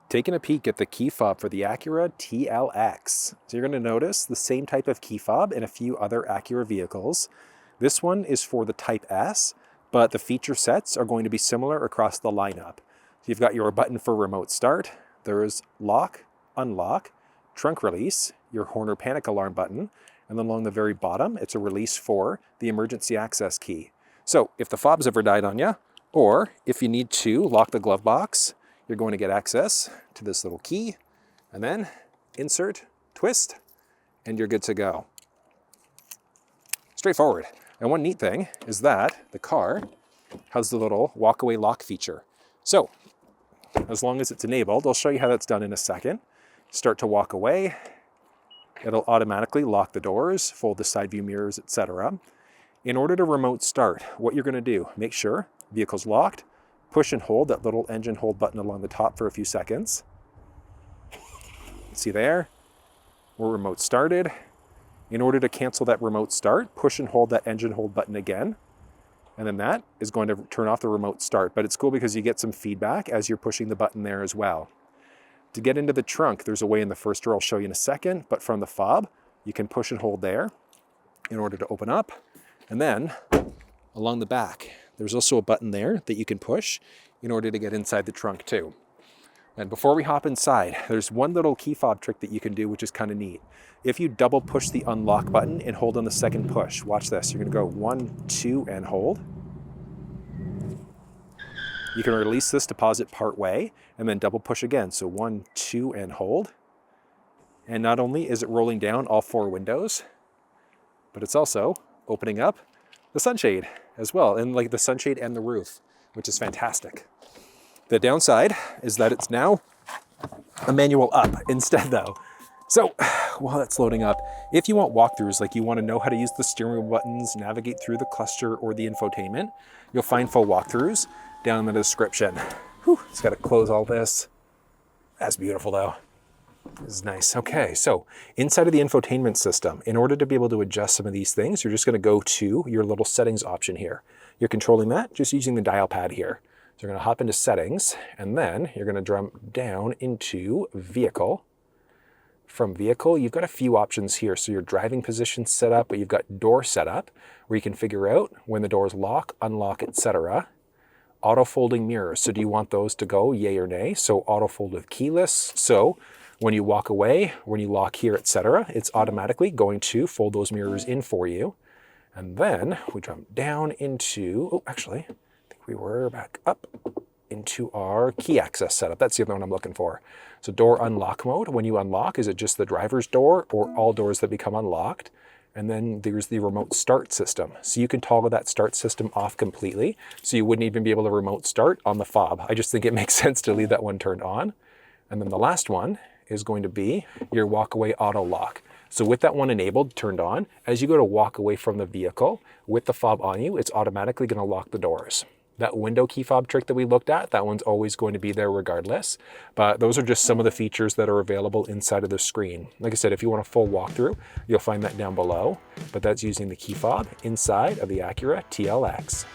Taking a peek at the key fob for the Acura TLX. So you're going to notice the same type of key fob in a few other Acura vehicles. This one is for the Type S, but the feature sets are going to be similar across the lineup. So you've got your button for remote start, there's lock, unlock, trunk release, your horn or panic alarm button, and then along the very bottom, it's a release for the emergency access key. So if the fob's ever died on you, or if you need to lock the glove box, you're going to get access to this little key, and then insert, twist, and you're good to go. Straightforward. And one neat thing is that the car has the little walk-away lock feature. So as long as it's enabled, I'll show you how that's done in a second. Start to walk away. It'll automatically lock the doors, fold the side view mirrors, etc. In order to remote start, what you're going to do, make sure vehicle's locked, push and hold that little engine hold button along the top for a few seconds. See there? We're remote started. In order to cancel that remote start, push and hold that engine hold button again. And then that is going to turn off the remote start. But it's cool because you get some feedback as you're pushing the button there as well. To get into the trunk, there's a way in the first door I'll show you in a second, but from the fob, you can push and hold there in order to open up. And then along the back, there's also a button there that you can push in order to get inside the trunk too. And before we hop inside, there's one little key fob trick that you can do, which is kind of neat. If you double push the unlock button and hold on the second push, watch this. You're gonna go 1, 2, and hold. You can release this deposit part way and then double push again. So 1, 2, and hold. And not only is it rolling down all 4 windows, but it's also opening up the sunshade as well, and like the sunshade and the roof, which is fantastic. The downside is that it's now a manual up instead though. So while that's loading up, if you want walkthroughs, like you want to know how to use the steering wheel buttons, navigate through the cluster or the infotainment, you'll find full walkthroughs down in the description. Whew, just got to close all this. That's beautiful though. This is nice. Okay, so inside of the infotainment system, in order to be able to adjust some of these things, you're just going to go to your little settings option here. You're controlling that just using the dial pad here. So you're going to hop into settings, and then you're going to jump down into vehicle. From vehicle, you've got a few options here. So your driving position set up, but you've got door setup, where you can figure out when the doors lock, unlock, etc. Auto folding mirrors. So do you want those to go yay or nay? So auto fold with keyless. So when you walk away, when you lock here, etc., it's automatically going to fold those mirrors in for you. And then we jump down into, oh, actually, I think we were back up into our key access setup. That's the other one I'm looking for. So door unlock mode, when you unlock, is it just the driver's door or all doors that become unlocked? And then there's the remote start system. So you can toggle that start system off completely. So you wouldn't even be able to remote start on the fob. I just think it makes sense to leave that one turned on. And then the last one is going to be your walk-away auto lock. So with that one enabled, turned on, as you go to walk away from the vehicle with the fob on you, it's automatically going to lock the doors. That window key fob trick that we looked at, that one's always going to be there regardless. But those are just some of the features that are available inside of the screen. Like I said, if you want a full walkthrough, you'll find that down below. But that's using the key fob inside of the Acura TLX.